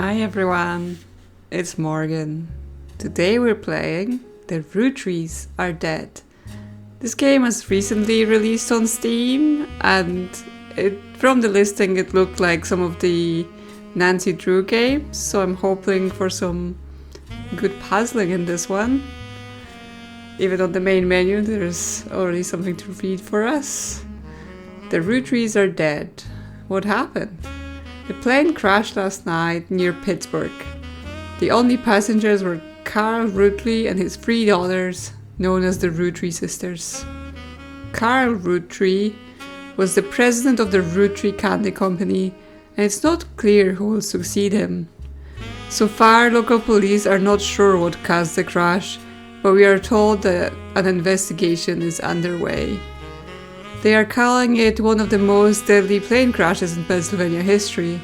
Hi everyone, it's Morgan. Today we're playing The Roottrees Are Dead. This game was recently released on Steam, and from the listing it looked like some of the Nancy Drew games, so I'm hoping for some good puzzling in this one. Even on the main menu there's already something to read for us. The Roottrees are dead. What happened? The plane crashed last night near Pittsburgh. The only passengers were Carl Roottree and his 3 daughters, known as the Roottree sisters. Carl Roottree was the president of the Roottree Candy Company, and it's not clear who will succeed him. So far, local police are not sure what caused the crash, but we are told that an investigation is underway. They are calling it one of the most deadly plane crashes in Pennsylvania history.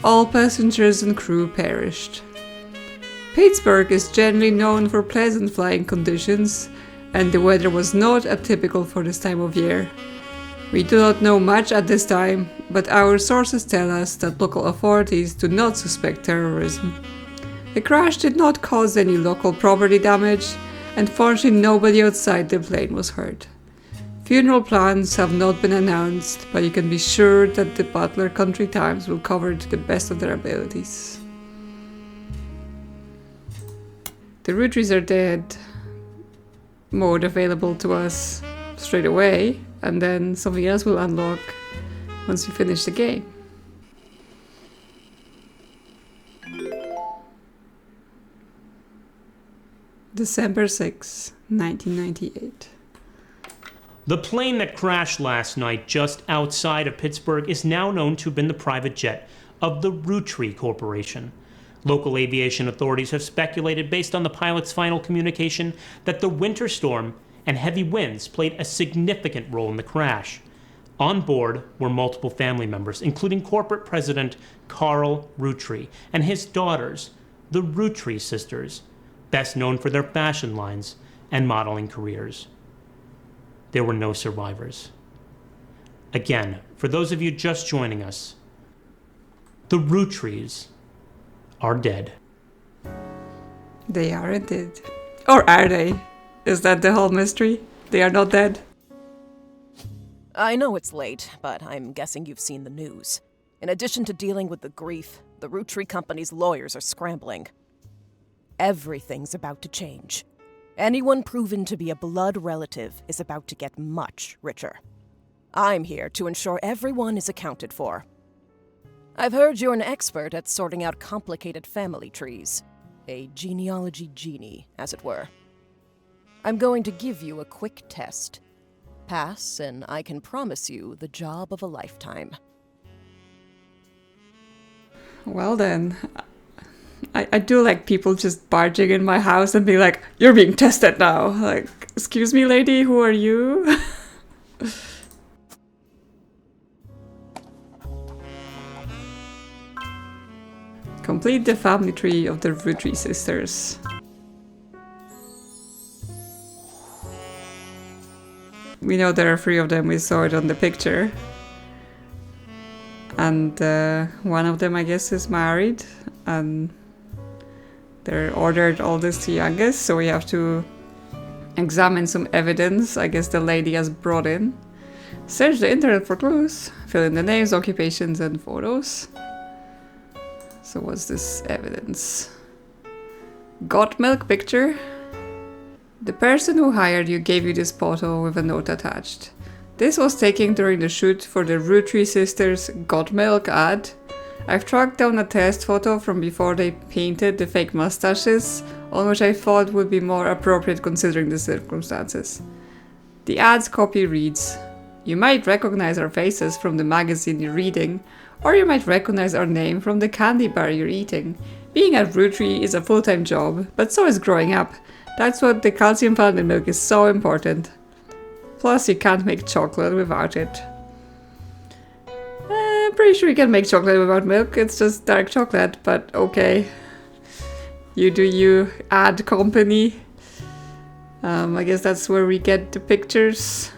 All passengers and crew perished. Pittsburgh is generally known for pleasant flying conditions, and the weather was not atypical for this time of year. We do not know much at this time, but our sources tell us that local authorities do not suspect terrorism. The crash did not cause any local property damage, and fortunately nobody outside the plane was hurt. Funeral plans have not been announced, but you can be sure that the Butler Country Times will cover it to the best of their abilities. The Roottrees Are Dead mode available to us straight away, and then something else will unlock once we finish the game. December 6, 1998. The plane that crashed last night just outside of Pittsburgh is now known to have been the private jet of the Roottree Corporation. Local aviation authorities have speculated, based on the pilot's final communication, that the winter storm and heavy winds played a significant role in the crash. On board were multiple family members, including corporate president Carl Roottree and his daughters, the Roottree sisters, best known for their fashion lines and modeling careers. There were no survivors. Again, for those of you just joining us, the Roottrees are dead. They aren't dead. Or are they? Is that the whole mystery? They are not dead? I know it's late, but I'm guessing you've seen the news. In addition to dealing with the grief, the Roottree Company's lawyers are scrambling. Everything's about to change. Anyone proven to be a blood relative is about to get much richer. I'm here to ensure everyone is accounted for. I've heard you're an expert at sorting out complicated family trees. A genealogy genie, as it were. I'm going to give you a quick test. Pass, and I can promise you the job of a lifetime. Well then, I do like people just barging in my house and being like, "You're being tested now." Like, excuse me, lady, who are you? Complete the family tree of the Roottree sisters. We know there are 3 of them, we saw it on the picture. And one of them, I guess, is married. And they're ordered oldest to youngest, so we have to examine some evidence I guess the lady has brought in. Search the internet for clues. Fill in the names, occupations, and photos. So what's this evidence? Got milk picture? The person who hired you gave you this photo with a note attached. This was taken during the shoot for the Roottree Sisters Got Milk ad. I've tracked down a test photo from before they painted the fake mustaches, on which I thought would be more appropriate considering the circumstances. The ad's copy reads, "You might recognize our faces from the magazine you're reading, or you might recognize our name from the candy bar you're eating. Being a Roottree is a full-time job, but so is growing up. That's what the calcium found in milk is so important. Plus, you can't make chocolate without it." I'm pretty sure you can make chocolate without milk, it's just dark chocolate, but okay. You do you, ad company. I guess that's where we get the pictures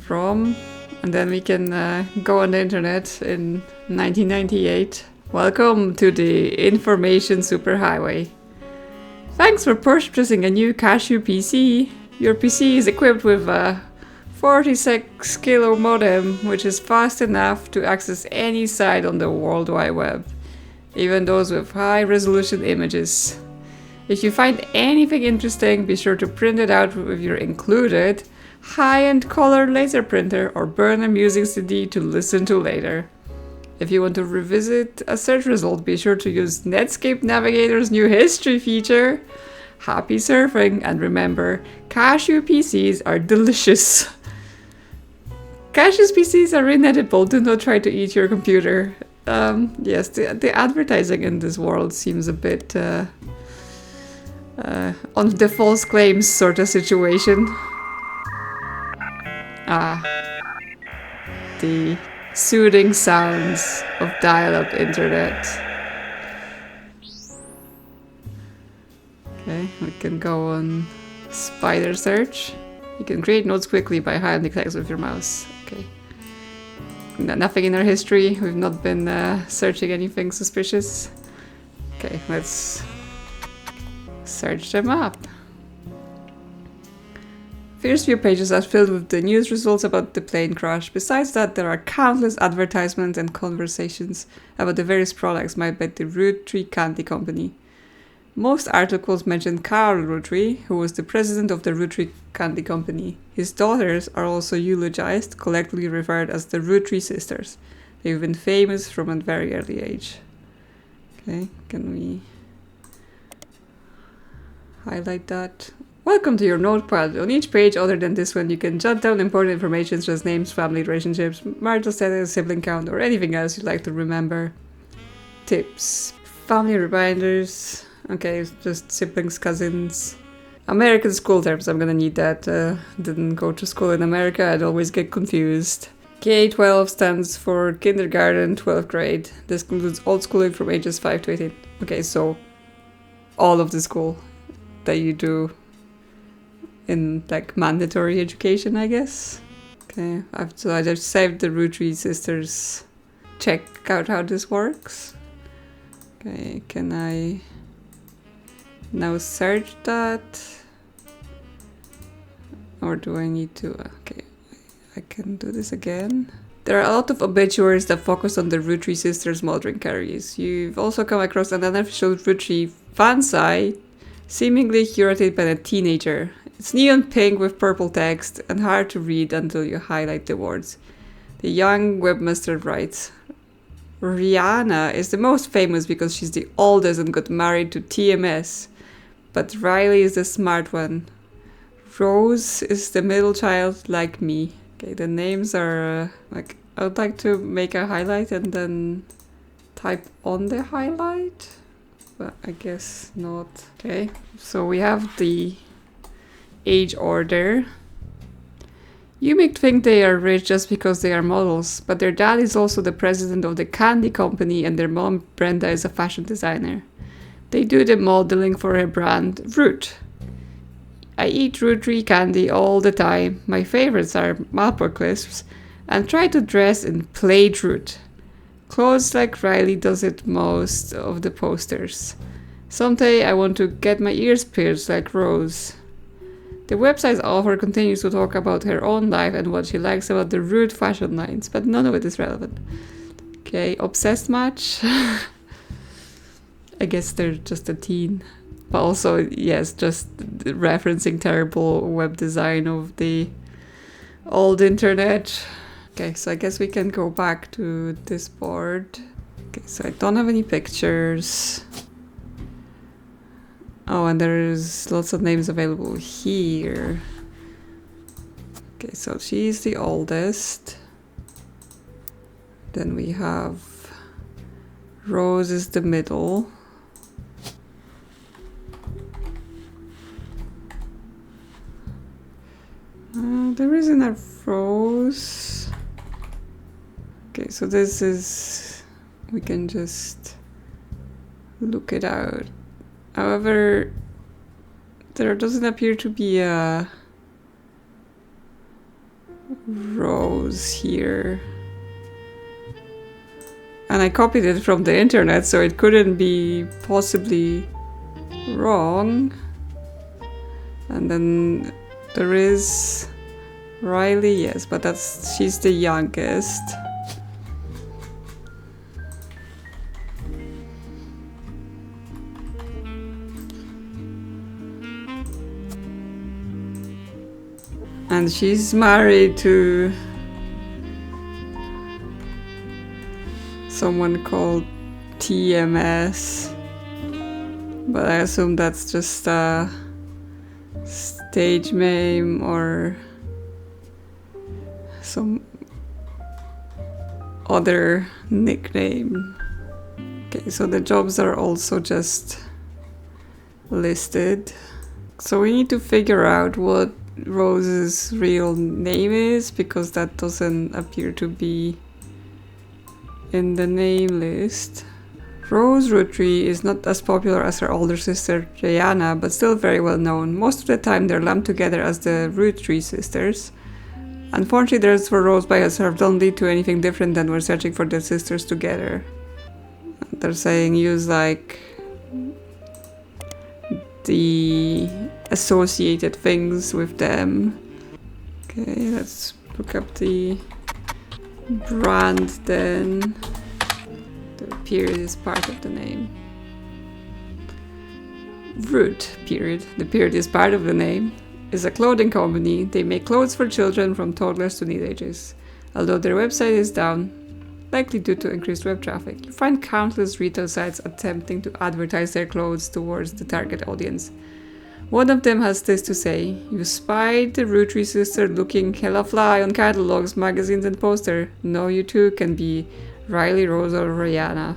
from. And then we can go on the internet in 1998. Welcome to the Information Superhighway. Thanks for purchasing a new Casio PC. Your PC is equipped with a 46 kilo modem, which is fast enough to access any site on the World Wide Web, even those with high resolution images. If you find anything interesting, be sure to print it out with your included high-end color laser printer or burn a music CD to listen to later. If you want to revisit a search result, be sure to use Netscape Navigator's new history feature. Happy surfing, and remember, Casio PCs are delicious. Casio's PCs are inedible, do not try to eat your computer. Yes, the advertising in this world seems a bit on the false claims sort of situation. The soothing sounds of dial-up internet. Okay, we can go on spider search. You can create notes quickly by highlighting text with your mouse. Okay. Nothing in our history. We've not been searching anything suspicious. Okay, let's search them up. First few pages are filled with the news results about the plane crash. Besides that, there are countless advertisements and conversations about the various products made by the Roottree Candy Company. Most articles mention Carl Roottree, who was the president of the Roottree Candy Company. His daughters are also eulogized, collectively referred as the Roottrees sisters. They've been famous from a very early age. Okay, can we highlight that? Welcome to your notepad. On each page other than this one, you can jot down important information such as names, family relationships, marital status, sibling count, or anything else you'd like to remember. Tips. Family reminders. Okay, just siblings, cousins. American school terms, I'm gonna need that. Didn't go to school in America, I'd always get confused. K-12 stands for kindergarten, 12th grade. This includes all schooling from ages 5 to 18. Okay, so all of the school that you do in like mandatory education, I guess. Okay, I just saved the Roottree sisters. Check out how this works. Okay, can I now search that? Or do I need to? Okay, I can do this again. There are a lot of obituaries that focus on the Roottree sisters' mothering careers. You've also come across an unofficial Roottree fan site, seemingly curated by a teenager. It's neon pink with purple text and hard to read until you highlight the words. The young webmaster writes, Rihanna is the most famous because she's the oldest and got married to TMS. But Riley is the smart one. Rose is the middle child like me. Okay, the names are like, I would like to make a highlight and then type on the highlight. But I guess not. Okay, so we have the age order. You may think they are rich just because they are models, but their dad is also the president of the candy company and their mom, Brenda, is a fashion designer. They do the modeling for her brand, Root. I eat Roottree candy all the time. My favorites are Marlboro crisps and try to dress in plaid Root. Clothes like Riley does it most of the posters. Someday I want to get my ears pierced like Rose. The website's author continues to talk about her own life and what she likes about the Root fashion lines, but none of it is relevant. Okay, obsessed much? I guess they're just a teen. But also, yes, just referencing terrible web design of the old internet. Okay, so I guess we can go back to this board. Okay, so I don't have any pictures. Oh, and there's lots of names available here. Okay, so she's the oldest. Then we have Rose is the middle. There isn't a Rose. Okay, so this is... we can just look it out. However, there doesn't appear to be a Rose here. And I copied it from the internet, so it couldn't be possibly wrong. And then there is Riley, yes, but she's the youngest. And she's married to someone called TMS. But I assume that's just a stage name or some other nickname. Okay, so the jobs are also just listed. So we need to figure out what Rose's real name is, because that doesn't appear to be in the name list. Rose Roottree is not as popular as her older sister Rihanna, but still very well known. Most of the time they're lumped together as the Rootree sisters. Unfortunately, the search for Rose by herself don't lead to anything different than we're searching for the sisters together. They're saying use like the associated things with them. Okay, let's look up the brand then. The period is part of the name. Root period. The period is part of the name. Is a clothing company. They make clothes for children from toddlers to teenagers. Although their website is down, likely due to increased web traffic, you find countless retail sites attempting to advertise their clothes towards the target audience. One of them has this to say: you spied the Roottree sister looking hella fly on catalogs, magazines and poster. Now you too can be Riley, Rose or Rihanna.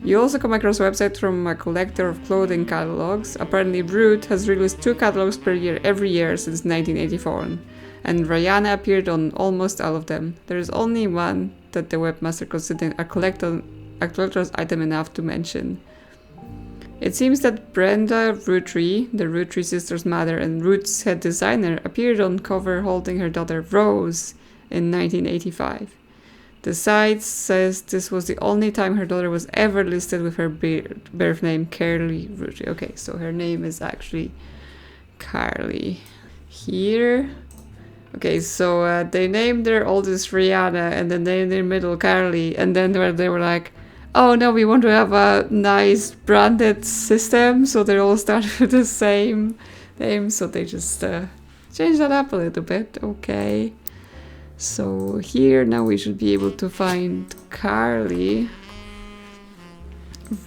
You also come across a website from a collector of clothing catalogs. Apparently Root has released 2 catalogs per year every year since 1984, and Rihanna appeared on almost all of them. There is only one that the webmaster considered a collector's item enough to mention. It seems that Brenda Roottree, the Roottree sisters' mother and Root's head designer, appeared on cover holding her daughter Rose in 1985. The site says this was the only time her daughter was ever listed with her birth name, Carly Roottree. Okay, so her name is actually Carly. Here. Okay, so they named their oldest Rihanna and then they named their middle Carly, and then they were like, oh no, we want to have a nice branded system, so they all start with the same name, so they just changed that up a little bit. Okay. So here now we should be able to find Carly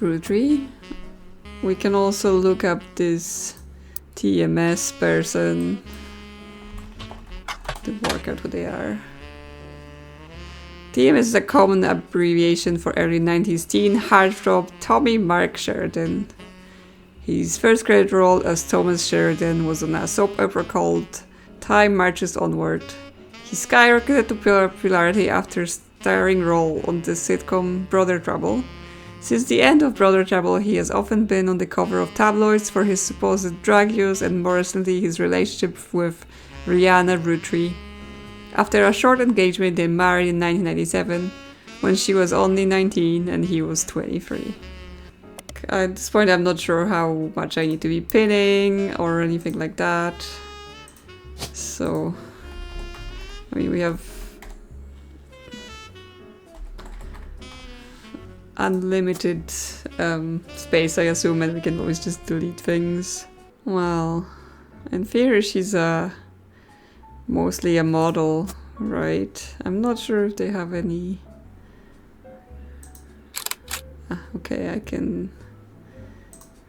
Roottree. We can also look up this TMS person to work out who they are. TMS is a common abbreviation for early 90s teen heartthrob Tommy Mark Sheridan. His first credit role as Thomas Sheridan was on a soap opera called Time Marches Onward. He skyrocketed to popularity after starring role on the sitcom Brother Trouble. Since the end of Brother Trouble, he has often been on the cover of tabloids for his supposed drug use and more recently his relationship with Rihanna Roottree. After a short engagement, they married in 1997 when she was only 19 and he was 23. At this point, I'm not sure how much I need to be pinning or anything like that. So, I mean, we have unlimited space, I assume, and we can always just delete things. Well, in theory, she's mostly a model, right? I'm not sure if they have any... okay, I can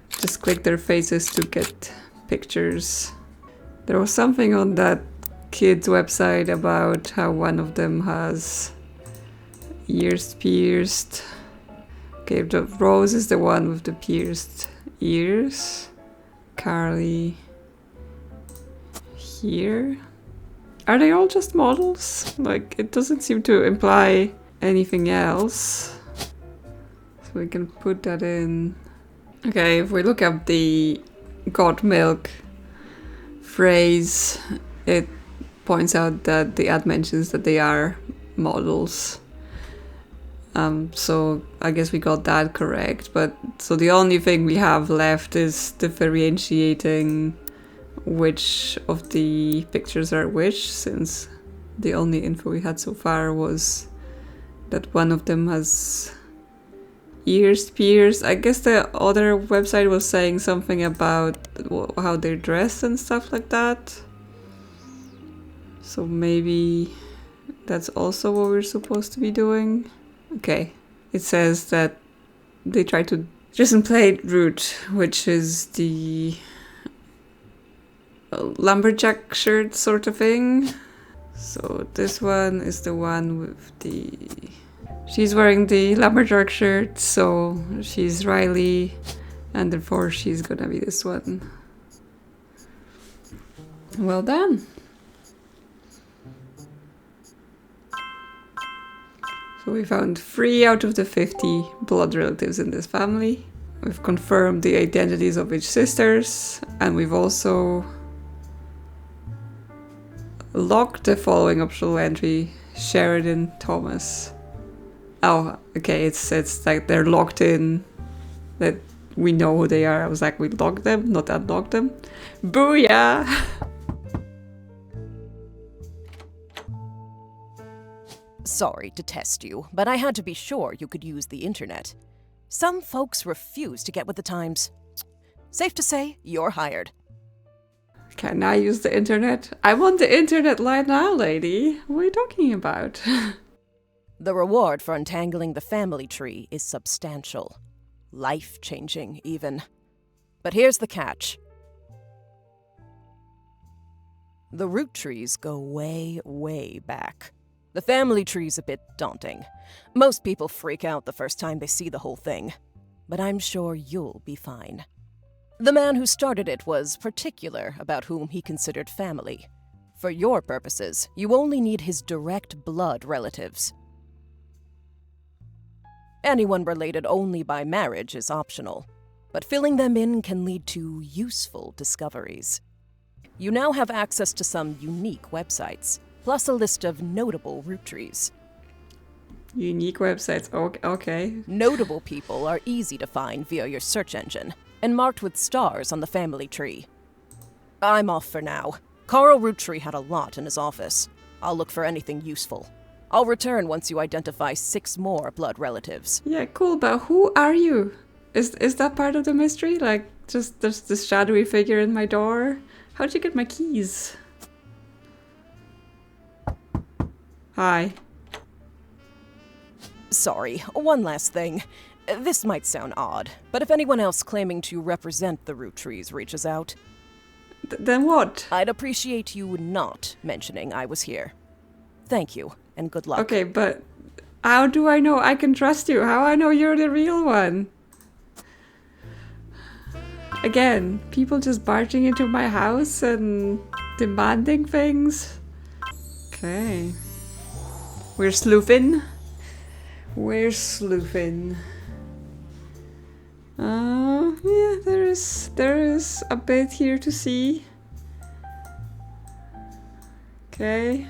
just click their faces to get pictures. There was something on that kid's website about how one of them has ears pierced. Okay, the Rose is the one with the pierced ears. Carly here. Are they all just models? Like, it doesn't seem to imply anything else. So we can put that in. Okay, if we look up the got milk phrase, it points out that the ad mentions that they are models. So I guess we got that correct. But so the only thing we have left is differentiating which of the pictures are which, since the only info we had so far was that one of them has ears pierced. I guess the other website was saying something about how they're dressed and stuff like that. So maybe that's also what we're supposed to be doing. Okay, it says that they try to just play Root, which is the lumberjack shirt sort of thing. So this one is the one with the... She's wearing the lumberjack shirt, so she's Riley, and therefore she's gonna be this one. Well done. So we found 3 out of the 50 blood relatives in this family. We've confirmed the identities of each sisters, and we've also logged the following optional entry: Sheridan Thomas. Oh, okay, it's like they're locked in, that we know who they are. I was like, we logged them, not unlocked them. Booyah! Sorry to test you, but I had to be sure you could use the internet. Some folks refuse to get with the times. Safe to say, you're hired. Can I use the internet? I'm on the internet line now, lady. What are you talking about? The reward for untangling the family tree is substantial. Life-changing, even. But here's the catch. The Roottrees go way, way back. The family tree's a bit daunting. Most people freak out the first time they see the whole thing. But I'm sure you'll be fine. The man who started it was particular about whom he considered family. For your purposes, you only need his direct blood relatives. Anyone related only by marriage is optional, but filling them in can lead to useful discoveries. You now have access to some unique websites, plus a list of notable Roottrees. Unique websites, okay. Notable people are easy to find via your search engine, and marked with stars on the family tree. I'm off for now. Carl Roottree had a lot in his office. I'll look for anything useful. I'll return once you identify 6 more blood relatives. Yeah, cool, but who are you? Is that part of the mystery? Like, just there's this shadowy figure in my door? How'd you get my keys? Hi. Sorry, one last thing. This might sound odd, but if anyone else claiming to represent the Rootrees reaches out... Then what? I'd appreciate you not mentioning I was here. Thank you, and good luck. Okay, but how do I know I can trust you? How I know you're the real one? Again, people just barging into my house and demanding things. Okay. We're sleuthing. We're sleuthing. Yeah, there is a bit here to see. Okay.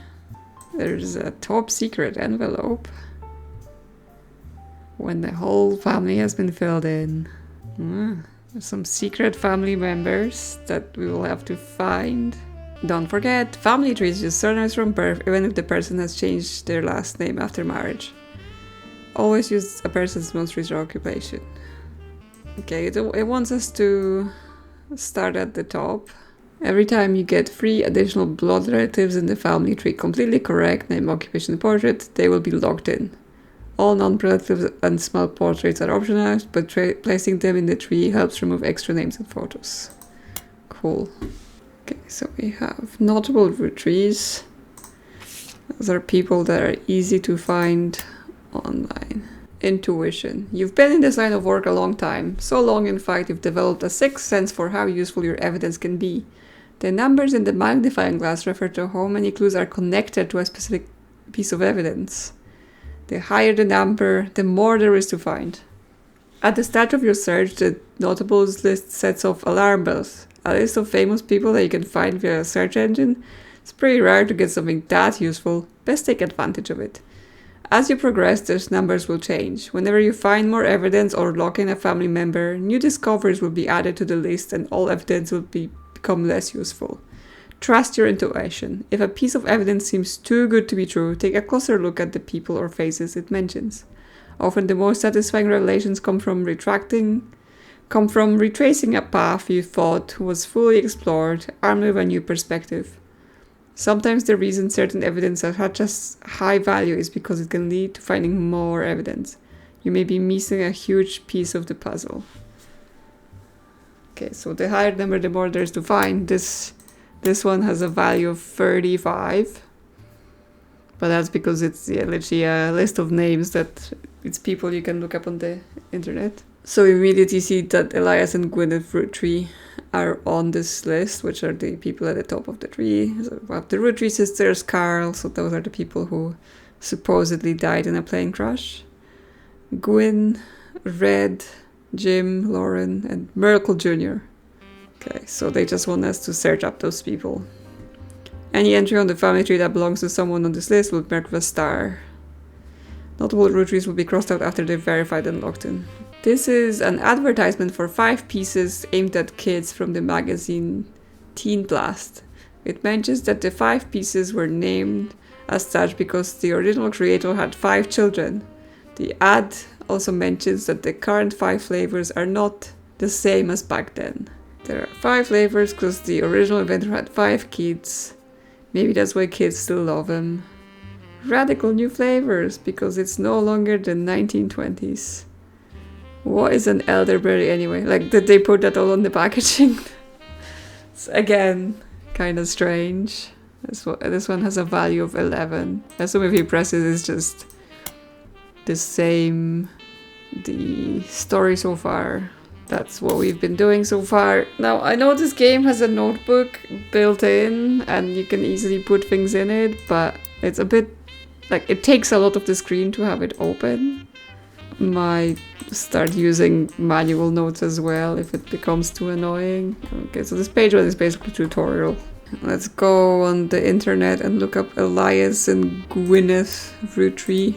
There's a top secret envelope. When the whole family has been filled in. There's some secret family members that we will have to find. Don't forget, family trees use surnames from birth even if the person has changed their last name after marriage. Always use a person's most recent occupation. Okay, it wants us to start at the top. Every time you get 3 additional blood relatives in the family tree completely correct, name, occupation, portrait, they will be logged in. All non-relatives and small portraits are optional, but placing them in the tree helps remove extra names and photos. Cool. Okay, so we have notable Rootrees. Those are people that are easy to find online. Intuition. You've been in this line of work a long time. So long, in fact, you've developed a sixth sense for how useful your evidence can be. The numbers in the magnifying glass refer to how many clues are connected to a specific piece of evidence. The higher the number, the more there is to find. At the start of your search, the notables list sets off alarm bells. A list of famous people that you can find via a search engine. It's pretty rare to get something that useful. Best take advantage of it. As you progress, those numbers will change. Whenever you find more evidence or lock in a family member, new discoveries will be added to the list and all evidence will become less useful. Trust your intuition. If a piece of evidence seems too good to be true, take a closer look at the people or faces it mentions. Often the most satisfying revelations come from retracing a path you thought was fully explored, armed with a new perspective. Sometimes the reason certain evidence has such a high value is because it can lead to finding more evidence. You may be missing a huge piece of the puzzle. Okay, so the higher number, the more there's to find. This one has a value of 35. But that's because it's literally a list of names that it's people you can look up on the internet. So we immediately see that Elias and Gwyneth Roottree are on this list, which are the people at the top of the tree. So we have the Roottrees sisters, Carl, so those are the people who supposedly died in a plane crash. Gwynn, Red, Jim, Lauren, and Merkel Jr. Okay, so they just want us to search up those people. Any entry on the family tree that belongs to someone on this list will be marked with a star. Not all Rootrees will be crossed out after they're verified and logged in. This is an advertisement for 5 pieces aimed at kids from the magazine Teen Blast. It mentions that the 5 pieces were named as such because the original creator had 5 children. The ad also mentions that the current 5 flavors are not the same as back then. There are 5 flavors because the original inventor had 5 kids. Maybe that's why kids still love him. Radical new flavors because it's no longer the 1920s. What is an elderberry anyway? Like, did they put that all on the packaging? It's again kind of strange. This one has a value of 11. I assume if he presses, it's just the same. The story so far. That's what we've been doing so far. Now, I know this game has a notebook built in and you can easily put things in it, but it's a bit like it takes a lot of the screen to have it open. Might start using manual notes as well if it becomes too annoying. Okay, so this page one is basically a tutorial. Let's go on the internet and look up Elias and Gwyneth Roottree.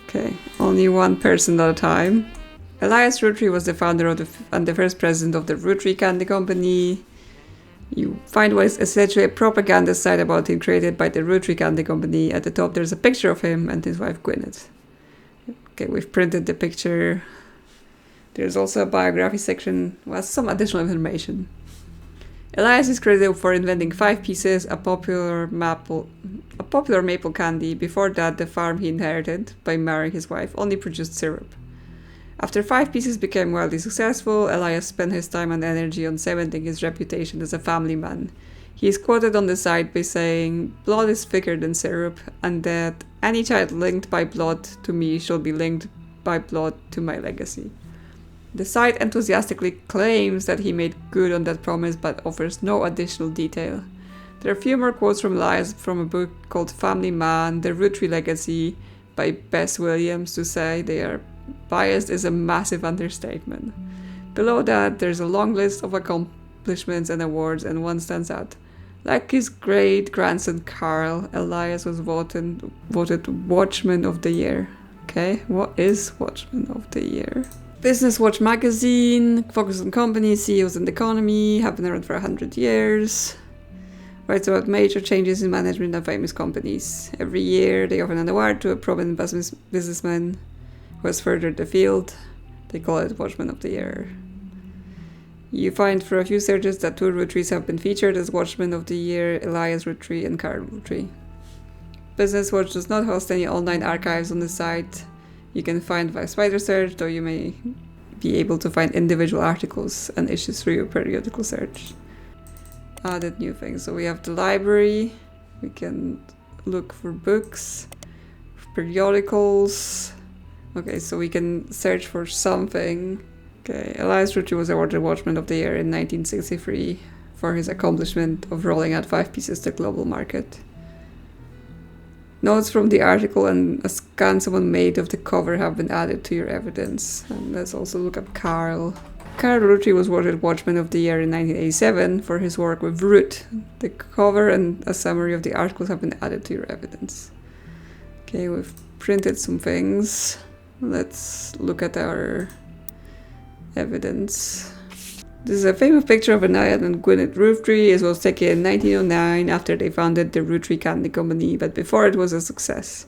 Okay, only one person at a time. Elias Roottree was the founder of and the first president of the Roottree Candy Company. You find what is essentially a propaganda site about him created by the Roottree Candy Company. At the top there's a picture of him and his wife Gwyneth. Okay, we've printed the picture. There's also a biography section with some additional information. Elias is credited for inventing 5 pieces, a popular maple candy. Before that, the farm he inherited by marrying his wife only produced syrup. After 5 pieces became wildly successful, Elias spent his time and energy on cementing his reputation as a family man. He is quoted on the site by saying, "Blood is thicker than syrup, and that any child linked by blood to me shall be linked by blood to my legacy." The site enthusiastically claims that he made good on that promise but offers no additional detail. There are a few more quotes from Elias from a book called Family Man, The Roottree Legacy by Bess Williams. To say they are biased is a massive understatement. Below that, there's a long list of accomplishments and awards, and one stands out. Like his great-grandson Carl, Elias was voted Watchman of the Year. Okay, what is Watchman of the Year? Business Watch magazine, focuses on companies, CEOs and economy, have been around for 100 years. Writes about major changes in management of famous companies. Every year they offer an award to a prominent businessman who has furthered the field. They call it Watchman of the Year. You find for a few searches that 2 Rootrees have been featured as Watchmen of the Year, Elias Roottree and Carl Roottree. Business Watch does not host any online archives on the site. You can find via spider search, though you may be able to find individual articles and issues through your periodical search. Added new things. So we have the library. We can look for books, periodicals. Okay, so we can search for something. Okay, Elias Roottree was awarded Watchman of the Year in 1963 for his accomplishment of rolling out 5 pieces to the global market. Notes from the article and a scan someone made of the cover have been added to your evidence. And let's also look up Carl. Carl Roottree was awarded Watchman of the Year in 1987 for his work with Root. The cover and a summary of the articles have been added to your evidence. Okay, we've printed some things. Let's look at our evidence. This is a famous picture of Elias and Gwyneth Roottrees. It was taken in 1909 after they founded the Roottree Candy Company, but before it was a success.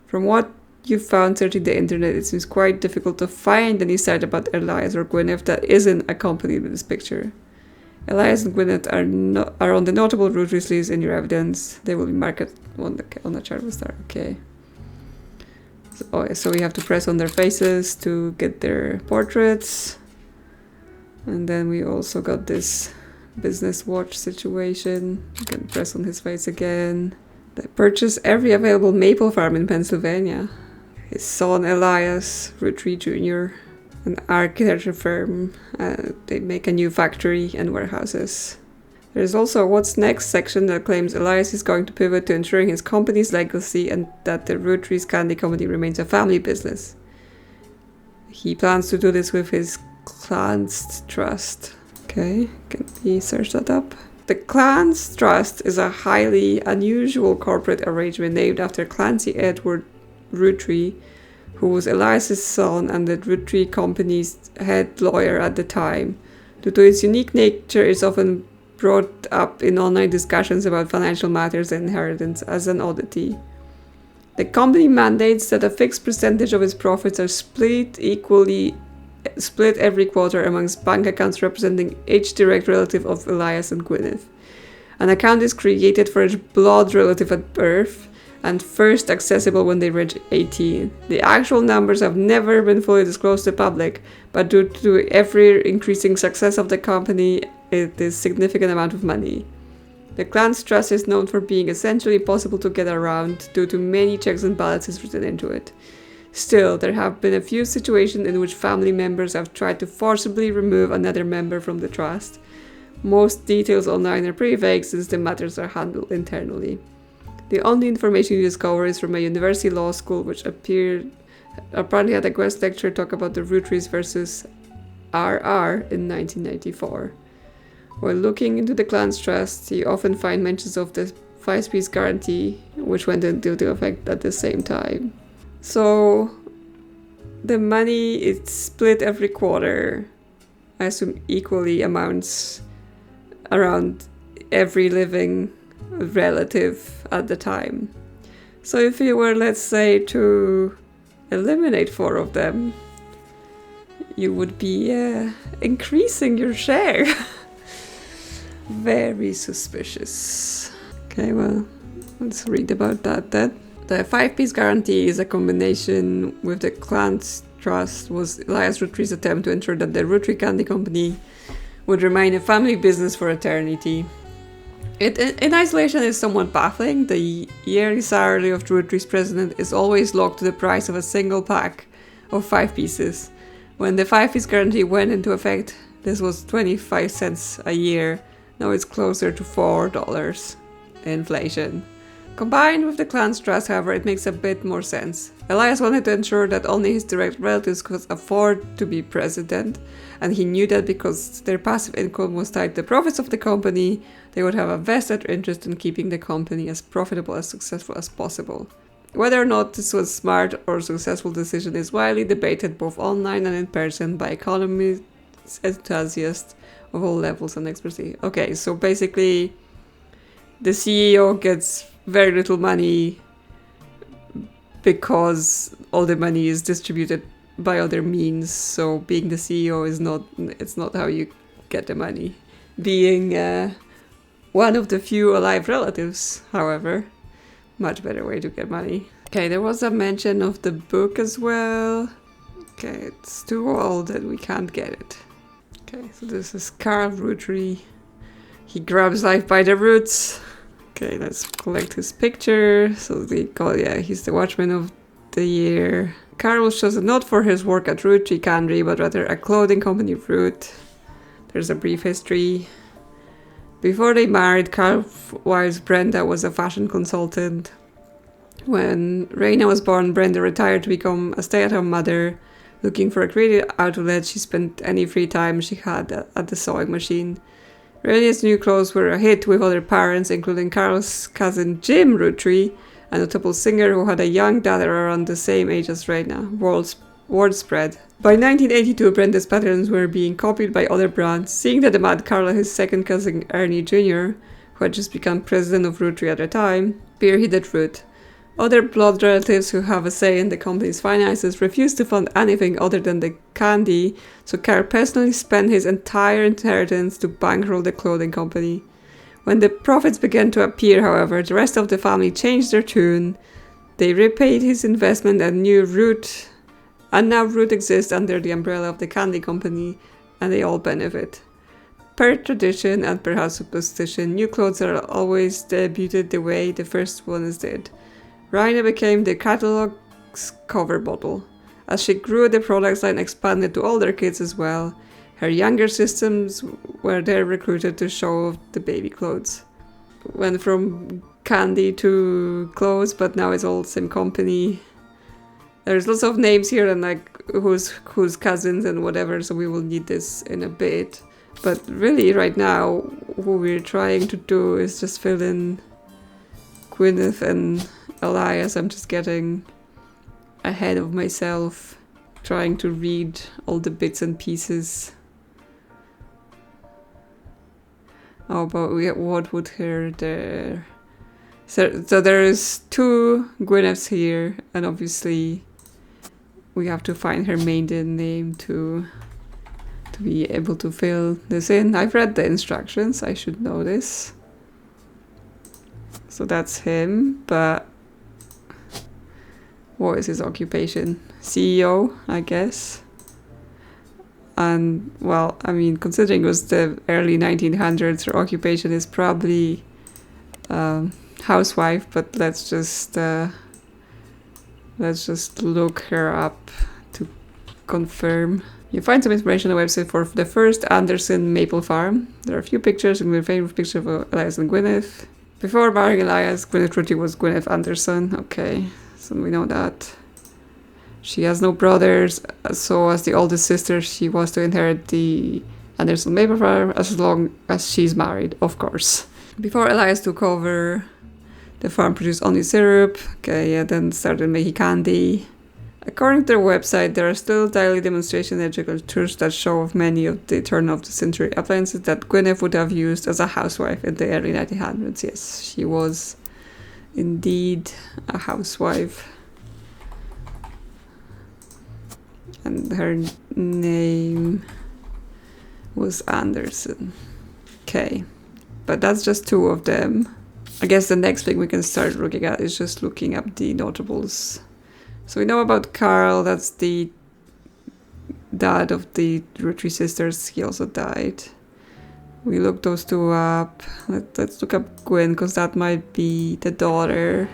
From what you found searching the internet, it seems quite difficult to find any site about Elias or Gwyneth that isn't accompanied with this picture. Elias and Gwyneth are on the notable Rootrees list in your evidence. They will be marked on the chart with star. Okay. So we have to press on their faces to get their portraits. And then we also got this business watch situation. You can press on his face again. They purchased every available maple farm in Pennsylvania. His son Elias, Roottree Jr., an architecture firm. They make a new factory and warehouses. There's also a what's next section that claims Elias is going to pivot to ensuring his company's legacy and that the Rootrees Candy Company remains a family business. He plans to do this with his Clan's Trust. Okay, can we search that up? The Clan's Trust is a highly unusual corporate arrangement named after Clancy Edward Roottree, who was Elias's son and the Roottree Company's head lawyer at the time. Due to its unique nature, it's often brought up in online discussions about financial matters and inheritance as an oddity. The company mandates that a fixed percentage of its profits are split every quarter amongst bank accounts representing each direct relative of Elias and Gwyneth. An account is created for each blood relative at birth and first accessible when they reach 18. The actual numbers have never been fully disclosed to the public, but due to every increasing success of the company, it is a significant amount of money. The Clan's Trust is known for being essentially impossible to get around due to many checks and balances written into it. Still, there have been a few situations in which family members have tried to forcibly remove another member from the trust. Most details online are pretty vague since the matters are handled internally. The only information you discover is from a university law school which apparently had a guest lecture talk about the Rootrees versus RR in 1994. While looking into the Clan's Trust, you often find mentions of the 5-piece guarantee, which went into effect at the same time. So, the money is split every quarter, I assume equally amounts around every living relative at the time. So if you were, let's say, to eliminate 4 of them, you would be increasing your share. Very suspicious. Okay, well, let's read about that then. The 5-piece guarantee is a combination with the Clan's Trust was Elias Rootree's attempt to ensure that the Roottree Candy Company would remain a family business for eternity. It in isolation is somewhat baffling. The yearly salary of Rootree's president is always locked to the price of a single pack of 5 pieces. When the 5-piece guarantee went into effect, this was 25 cents a year. Now it's closer to $4 inflation. Combined with the Clan's Trust, however, it makes a bit more sense. Elias wanted to ensure that only his direct relatives could afford to be president, and he knew that because their passive income was tied to the profits of the company, they would have a vested interest in keeping the company as profitable and successful as possible. Whether or not this was a smart or successful decision is widely debated both online and in person by economists, enthusiasts of all levels and expertise. Okay, so basically, the CEO gets very little money because all the money is distributed by other means. So being the CEO is not how you get the money. Being one of the few alive relatives, however, much better way to get money. Okay, there was a mention of the book as well. Okay, it's too old and we can't get it. Okay, so this is Carl Roottree. He grabs life by the roots. Okay, let's collect his picture. So he's the Watchman of the Year. Carl was chosen not for his work at Roottree Candy, but rather a clothing company, Root. There's a brief history. Before they married, Carl's wife Brenda was a fashion consultant. When Raina was born, Brenda retired to become a stay-at-home mother. Looking for a creative outlet, she spent any free time she had at the sewing machine. Raina's new clothes were a hit with other parents, including Carl's cousin Jim Roottree a notable singer who had a young daughter around the same age as Reina. Word spread. By 1982, Brenda's patterns were being copied by other brands. Seeing that the Mad Carl, his second cousin Ernie Jr., who had just become president of Roottree at the time, spearheaded Root. Other blood relatives who have a say in the company's finances refused to fund anything other than the candy, so Carl personally spent his entire inheritance to bankroll the clothing company. When the profits began to appear, however, the rest of the family changed their tune. They repaid his investment and now Root exists under the umbrella of the candy company, and they all benefit. Per tradition and perhaps superstition, new clothes are always debuted the way the first ones did. Raina became the catalog's cover model. As she grew, the products line expanded to older kids as well. Her younger sisters were there recruited to show off the baby clothes. Went from candy to clothes, but now it's all the same company. There's lots of names here and like who's cousins and whatever, so we will need this in a bit. But really, right now, what we're trying to do is just fill in Gwyneth and Elias. I'm just getting ahead of myself, trying to read all the bits and pieces. Oh, but what would her there? So there is 2 Gwyneths here, and obviously we have to find her maiden name to be able to fill this in. I've read the instructions, I should know this. So that's him, but what is his occupation? CEO, I guess. And, well, I mean, considering it was the early 1900s, her occupation is probably housewife, but let's just look her up to confirm. You find some information on the website for the first Anderson maple farm. There are a few pictures, including a famous picture of Elias and Gwyneth. Before marrying Elias, Gwyneth Roottree was Gwyneth Anderson. Okay, so we know that. She has no brothers, so as the oldest sister, she was to inherit the Anderson maple farm as long as she's married, of course. Before Elias took over, the farm produced only syrup. Okay, yeah, then started making candy. According to their website, there are still daily demonstration electrical tours that show off many of the turn-of-the-century appliances that Gwyneth would have used as a housewife in the early 1900s. Yes, she was indeed a housewife. And her name was Anderson. Okay, but that's just 2 of them. I guess the next thing we can start looking at is just looking up the notables. So we know about Carl, that's the dad of the Roottrie sisters, he also died. We looked those 2 up. Let's look up Gwynn, because that might be the daughter.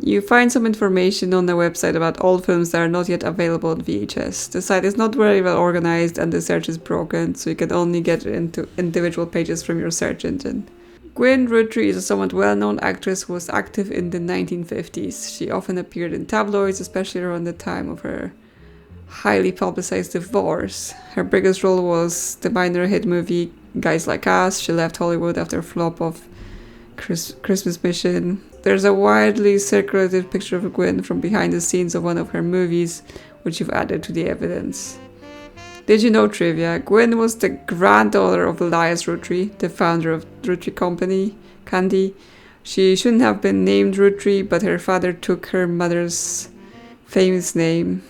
You find some information on the website about old films that are not yet available on VHS. The site is not very well organized and the search is broken, so you can only get into individual pages from your search engine. Gwynn Roottree is a somewhat well-known actress who was active in the 1950s. She often appeared in tabloids, especially around the time of her highly publicized divorce. Her biggest role was the minor hit movie Guys Like Us. She left Hollywood after a flop of Christmas Mission. There's a widely circulated picture of Gwynn from behind the scenes of one of her movies, which you've added to the evidence. Did you know trivia? Gwynn was the granddaughter of Elias Roottree, the founder of Roottree Company, Candy. She shouldn't have been named Roottree, but her father took her mother's famous name,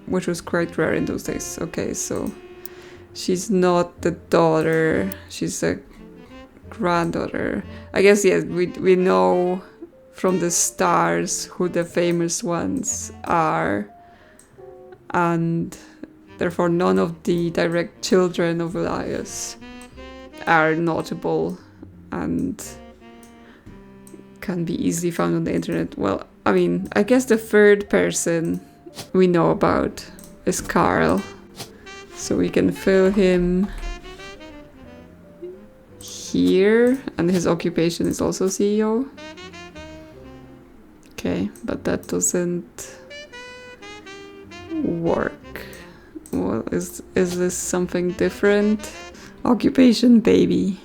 which was quite rare in those days. Okay, so she's not the daughter, she's a granddaughter. I guess, yes, we know from the stars who the famous ones are, and therefore none of the direct children of Elias are notable and can be easily found on the internet. Well, I mean, I guess the third person we know about is Carl, so we can fill him here, and his occupation is also CEO. Okay, but that doesn't work. Well, is this something different? Occupation baby.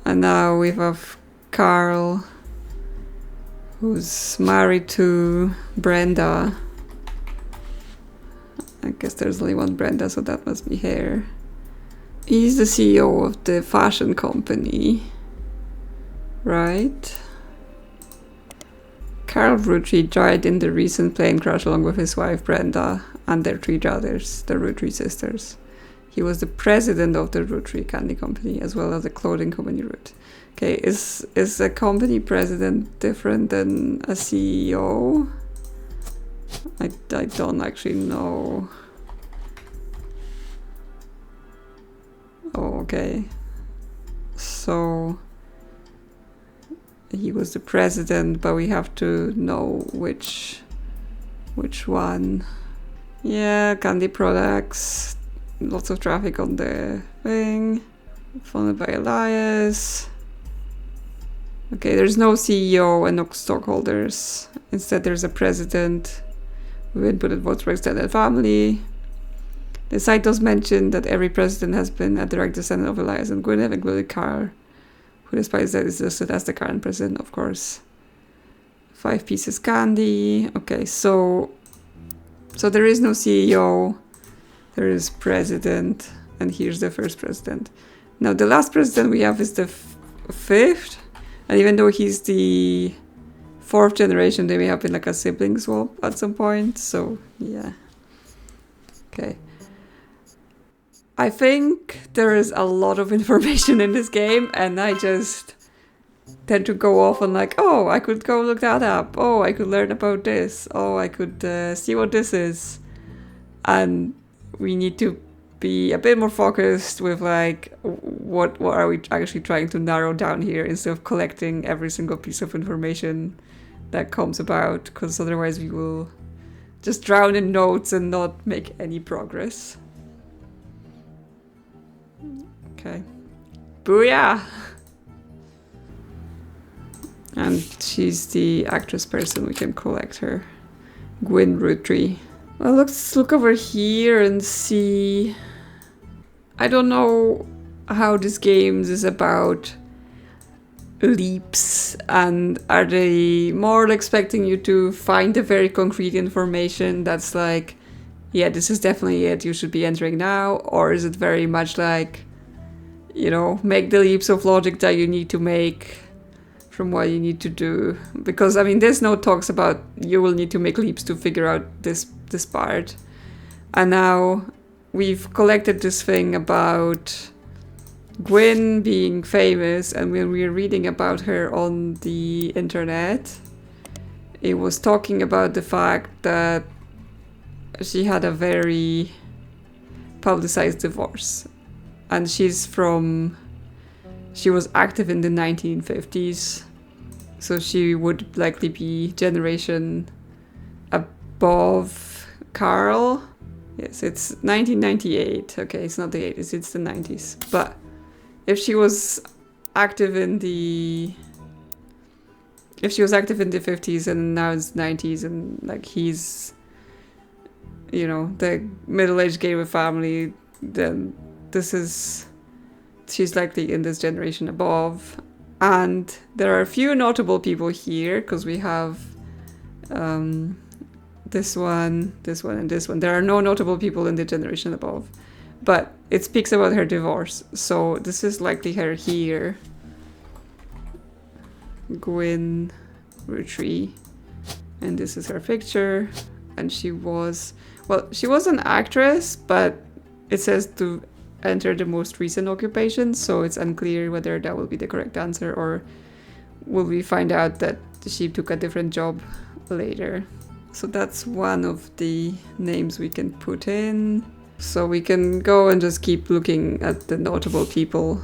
And now we have Carl who's married to Brenda. I guess there's only one Brenda, so that must be her. He's the CEO of the fashion company, right? Carl Roottree died in the recent plane crash along with his wife Brenda and their 3 daughters, the Roottrees sisters. He was the president of the Roottree candy company as well as the clothing company Root. Okay, is a company president different than a CEO? I don't actually know. Oh, okay. So he was the president, but we have to know which one. Yeah, candy products. Lots of traffic on the thing. Funded by Elias. Okay, there's no CEO and no stockholders. Instead, there's a president with input votes for extended family. The site does mention that every president has been a direct descendant of Elias and Gwyneth, including Carl, who despite that is listed as the current president, of course. 5 pieces candy. Okay, so there is no CEO. There is president, and here's the first president. Now, the last president we have is the 5th, and even though he's the 4th generation, they may have been like a sibling swap at some point, so yeah. Okay. I think there is a lot of information in this game, and I just tend to go off on like, oh, I could go look that up. Oh, I could learn about this. Oh, I could see what this is. And we need to be a bit more focused with like, what are we actually trying to narrow down here instead of collecting every single piece of information that comes about, because otherwise we will just drown in notes and not make any progress. Okay. Booyah! And she's the actress person, we can collect her. Gwynn Roottree. Well, let's look over here and see. I don't know how this game is about leaps, and are they more expecting you to find the very concrete information that's like, yeah, this is definitely it, you should be entering now, or is it very much like, you know, make the leaps of logic that you need to make from what you need to do? Because I mean, this note talks about you will need to make leaps to figure out this part, and now we've collected this thing about Gwynn being famous, and when we were reading about her on the internet, it was talking about the fact that she had a very publicized divorce, and she was active in the 1950s, so she would likely be generation above Carl. Yes, it's 1998. Okay, it's not the 80s, it's the 90s. But if she was active in the 50s and now it's 90s, and like he's, you know, the middle-aged gamer family, then she's likely in this generation above. And there are a few notable people here, because we have this one, and this one. There are no notable people in the generation above, but it speaks about her divorce, so this is likely her here. Gwynn Roottree, and this is her picture, and she was an actress, but it says to enter the most recent occupation, so it's unclear whether that will be the correct answer, or will we find out that she took a different job later. So that's one of the names we can put in. So we can go and just keep looking at the notable people.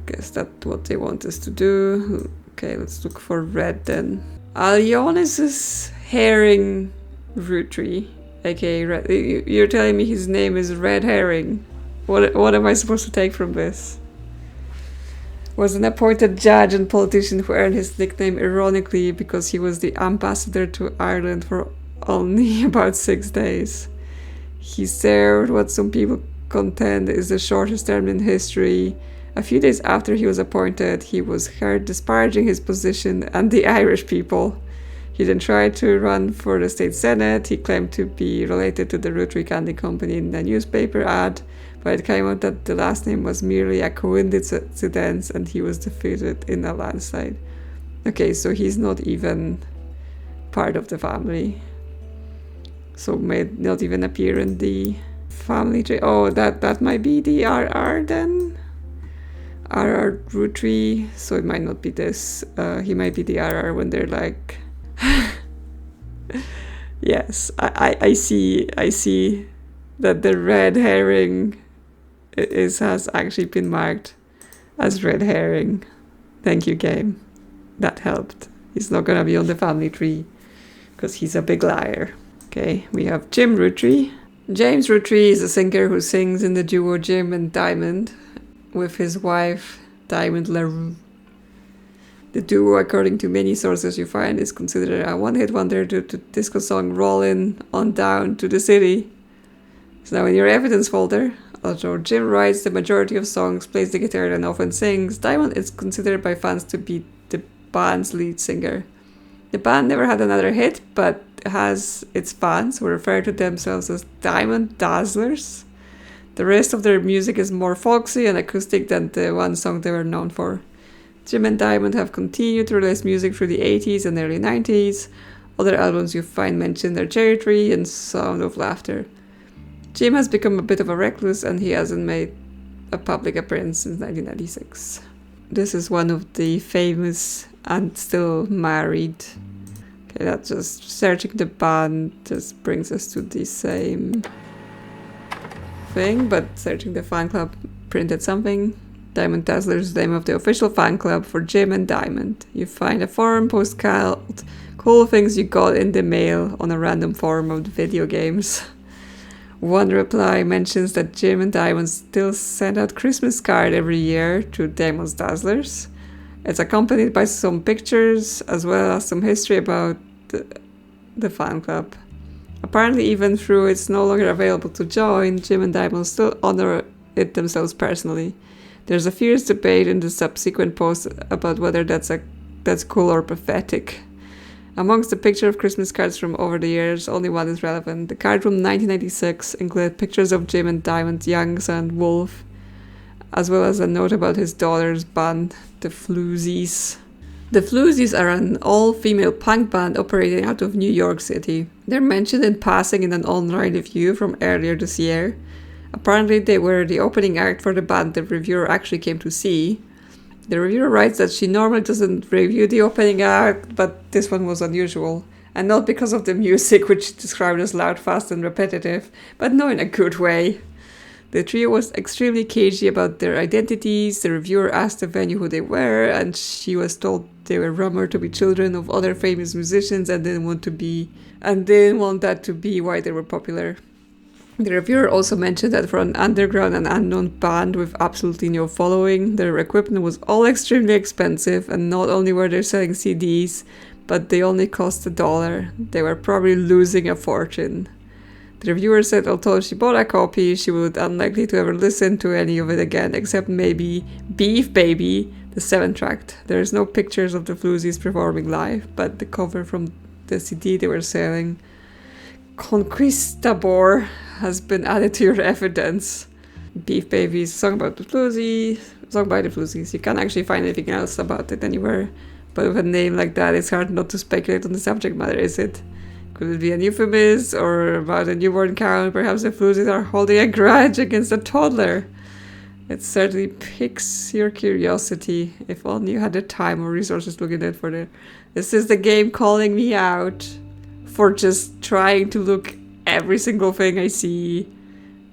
Guess that's what they want us to do. Okay, let's look for Red then. Elias is Herring Roottree, aka Red. You're telling me his name is Red Herring. What am I supposed to take from this? Was an appointed judge and politician who earned his nickname ironically because he was the ambassador to Ireland for only about 6 days. He served what some people content is the shortest term in history. A few days after he was appointed, he was heard disparaging his position and the Irish people. He then tried to run for the state senate. He claimed to be related to the Roottree Candy Company in a newspaper ad, but it came out that the last name was merely a coincidence and he was defeated in a landslide. Okay, so he's not even part of the family. So may not even appear in the family tree. Oh, that might be the RR then? RR Roottree, so it might not be this. He might be the RR when they're like... Yes, I see that the red herring has actually been marked as red herring. Thank you, game. That helped. He's not gonna be on the family tree because he's a big liar. Okay, we have Jim Roottree. James Roottree is a singer who sings in the duo Jim and Diamond with his wife Diamond LaRue. The duo, according to many sources you find, is considered a one-hit wonder due to disco song Rollin' On Down to the City. So now in your evidence folder, although Jim writes the majority of songs, plays the guitar and often sings, Diamond is considered by fans to be the band's lead singer. The band never had another hit, but has its fans who refer to themselves as Diamond Dazzlers. The rest of their music is more folksy and acoustic than the one song they were known for. Jim and Diamond have continued to release music through the 80s and early 90s. Other albums you find mention are Cherry Tree and Sound of Laughter. Jim has become a bit of a recluse and he hasn't made a public appearance since 1996. This is one of the famous and still married. Okay, that's just searching the band just brings us to the same thing, but searching the fan club printed something. Diamond Dazzler is the name of the official fan club for Jim and Diamond. You find a forum post called Cool Things You Got in the Mail on a random forum of the video games. One reply mentions that Jim and Diamond still send out Christmas card every year to Diamond's Dazzlers. It's accompanied by some pictures as well as some history about the fan club. Apparently, even though it's no longer available to join, Jim and Diamond still honor it themselves personally. There's a fierce debate in the subsequent posts about whether that's cool or pathetic. Amongst the picture of Christmas cards from over the years, only one is relevant. The card from 1996 included pictures of Jim and Diamond's young son Wolf, as well as a note about his daughter's band, the Floozies. The Floozies are an all-female punk band operating out of New York City. They're mentioned in passing in an online review from earlier this year. Apparently they were the opening act for the band the reviewer actually came to see. The reviewer writes that she normally doesn't review the opening act, but this one was unusual. And not because of the music, which she described as loud, fast and repetitive, but no in a good way. The trio was extremely cagey about their identities. The reviewer asked the venue who they were, and she was told they were rumored to be children of other famous musicians and didn't want that to be why they were popular. The reviewer also mentioned that for an underground and unknown band with absolutely no following, their equipment was all extremely expensive, and not only were they selling CDs, but they only cost $1. They were probably losing a fortune. The reviewer said although she bought a copy, she would unlikely to ever listen to any of it again, except maybe Beef Baby, the 7-track. There is no pictures of the Floozies performing live, but the cover from the CD they were selling, Conquistador, has been added to your evidence. Beef Baby is a song about the Floozies, song by the Floozies. You can't actually find anything else about it anywhere, but with a name like that, it's hard not to speculate on the subject matter, is it? Could it be a euphemism or about a newborn cow? Perhaps the Floozies are holding a grudge against a toddler. It certainly piques your curiosity. If only you had the time or resources to look at it for the... This is the game calling me out for just trying to look every single thing I see,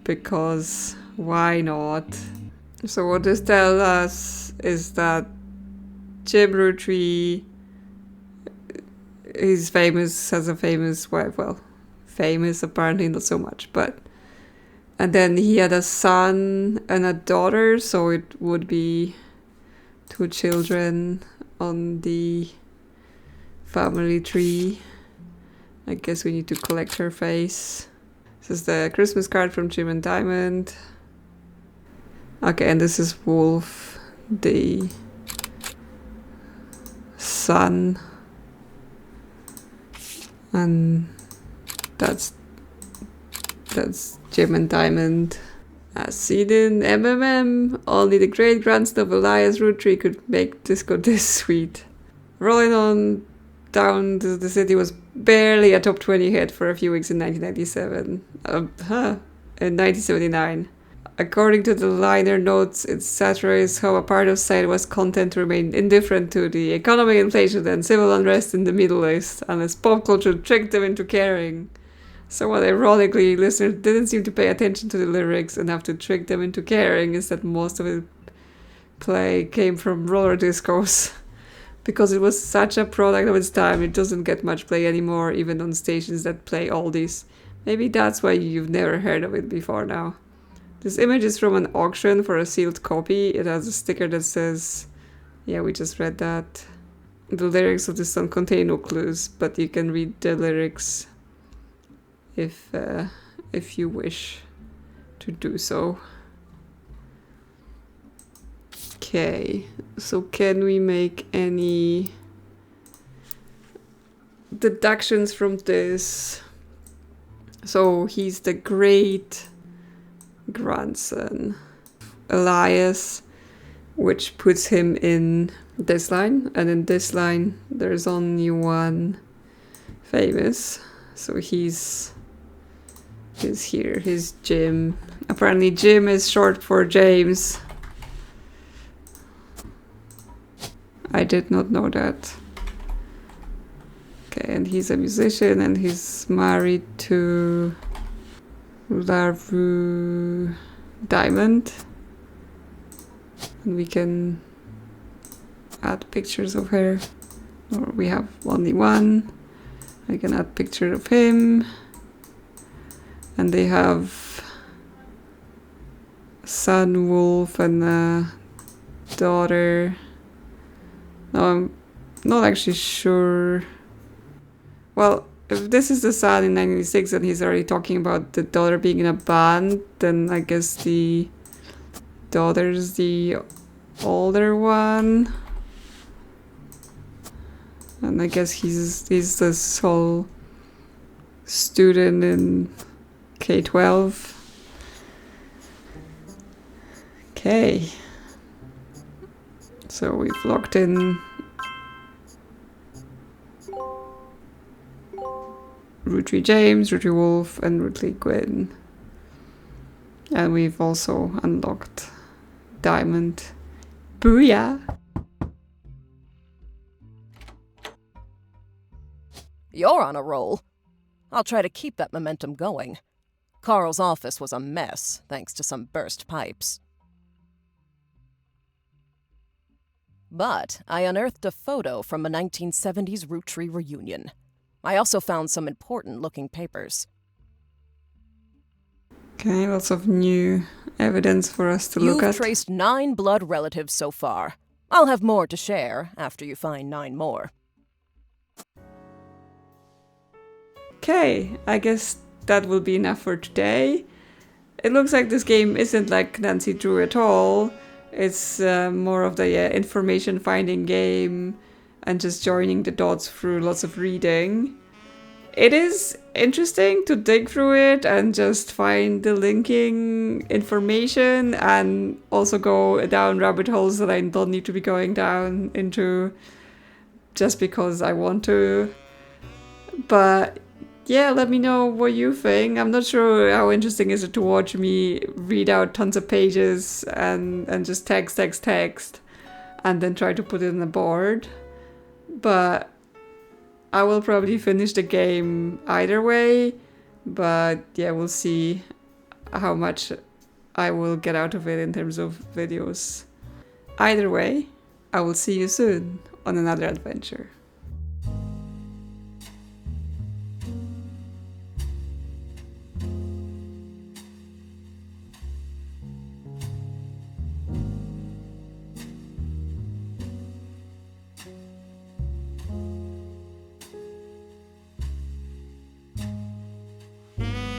because why not? So what this tells us is that Jim Roottree is famous, has a famous wife, well, famous apparently not so much, but and then he had a son and a daughter, so it would be 2 children on the family tree. I guess we need to collect her face. This is the Christmas card from Jim and Diamond. Okay, and this is Wolf, the sun. And that's Jim and Diamond. As seen in MMM, only the great grandson of Elias Roottree could make disco this sweet. Rolling on down to the city was barely a top 20 hit for a few weeks in 1997. In 1979. According to the liner notes, it satirized how a part of society was content to remain indifferent to the economic inflation and civil unrest in the Middle East, unless pop culture tricked them into caring. Somewhat ironically, listeners didn't seem to pay attention to the lyrics enough to trick them into caring, instead most of the play came from roller discos. Because it was such a product of its time, it doesn't get much play anymore, even on stations that play oldies. Maybe that's why you've never heard of it before now. This image is from an auction for a sealed copy. It has a sticker that says, yeah, we just read that. The lyrics of this song contain no clues, but you can read the lyrics if you wish to do so. Okay, so can we make any deductions from this? So he's the great grandson Elias, which puts him in this line, and in this line there's only one famous, so he's here. He's Jim. Apparently Jim is short for James. I did not know that. Okay, and he's a musician and he's married to LaRue Diamond. And we can add pictures of her. Or we have only one. I can add picture of him. And they have a son, Wolf, and a daughter. No, I'm not actually sure. Well, if this is the son in 1996 and he's already talking about the daughter being in a band, then I guess the daughter's the older one. And I guess he's the sole student in K-12. Okay. So we've locked in Roottree James, Roottree Wolf, and Roottree Gwynn. And we've also unlocked Diamond. Booyah! You're on a roll. I'll try to keep that momentum going. Carl's office was a mess, thanks to some burst pipes. But I unearthed a photo from a 1970s Roottree reunion. I also found some important-looking papers. Okay, lots of new evidence for us to look at. You've traced 9 blood relatives so far. I'll have more to share after you find 9 more. Okay, I guess that will be enough for today. It looks like this game isn't like Nancy Drew at all. It's more of the information finding game and just joining the dots through lots of reading. It is interesting to dig through it and just find the linking information and also go down rabbit holes that I don't need to be going down into just because I want to. But yeah, let me know what you think. I'm not sure how interesting is it to watch me read out tons of pages and just text and then try to put it on the board. But I will probably finish the game either way. But yeah, we'll see how much I will get out of it in terms of videos. Either way, I will see you soon on another adventure.